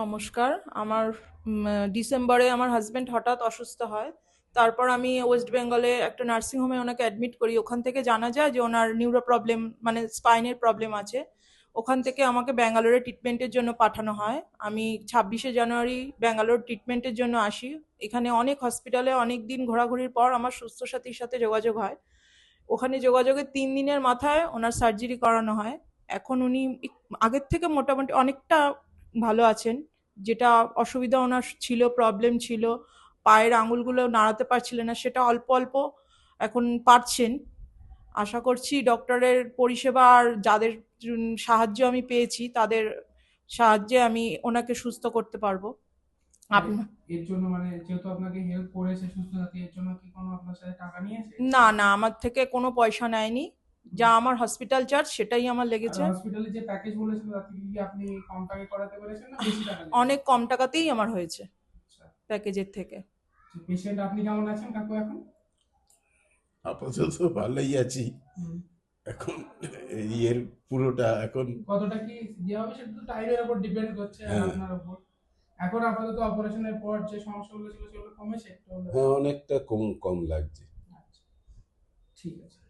নমস্কার। আমার ডিসেম্বরে আমার হাজবেন্ড হঠাৎ অসুস্থ হয়। তারপর আমি ওয়েস্ট বেঙ্গলে একটা নার্সিং হোমে ওনাকে অ্যাডমিট করি। ওখান থেকে জানা যায় যে ওনার নিউরো প্রবলেম, মানে স্পাইনের প্রবলেম আছে। ওখান থেকে আমাকে ব্যাঙ্গালোরে ট্রিটমেন্টের জন্য পাঠানো হয়। আমি 26শে জানুয়ারি ব্যাঙ্গালোর ট্রিটমেন্টের জন্য আসি। এখানে অনেক হসপিটালে অনেক দিন ঘোরাঘুরির পর আমার সুস্থ সাথীর সাথে যোগাযোগ হয়। ওখানে যোগাযোগের 3 দিনের মাথায় ওনার সার্জারি করানো হয়। এখন উনি আগের থেকে মোটামুটি অনেকটা ভালো আছেন। যেটা অসুবিধা ওনার ছিল, প্রবলেম ছিল, পায়ের আঙুলগুলো নাড়াতে পারছিলেন না, সেটা অল্প অল্প এখন পারছেন। আশা করছি ডক্টরের পরিষেবা আর যাদের সাহায্য আমি পেয়েছি তাদের সাহায্যে আমি ওনাকে সুস্থ করতে পারবো। আর আপনার এর জন্য মানে যেহেতু আপনাকে হেল্প করেছে সুস্থ সাথী, এর জন্য কি কোনো আপনার সাথে টাকা নিয়েছে? না, না, আমার থেকে কোনো পয়সা নেয়নি। যা আমার হসপিটাল চার্জ সেটাই আমার আর লেগেছে। হসপিটালে যে প্যাকেজ বলেছিল তাতে কি আপনি কম টাকায় করাতে পেরেছেন না বেশি টাকা লেগেছে? অনেক কম টাকাতেই আমার হয়েছে আচ্ছা। প্যাকেজের থেকে। পেশেন্ট আপনি কেমন আছেন কাকু এখন? আপাতত ভালোই আছি। হুম। এখন এর পুরোটা এখন কতটা কি দেওয়া হবে সেটা তো টাইমের উপর ডিপেন্ড করছে আর হ্যাঁ, আপনার উপর। এখন আপাতত অপারেশনের পর যে সমস্যাগুলো ছিল সেগুলো কমেছে একটু হলেও? হ্যাঁ, অনেকটা কম কম লাগছে। আচ্ছা, ঠিক আছে।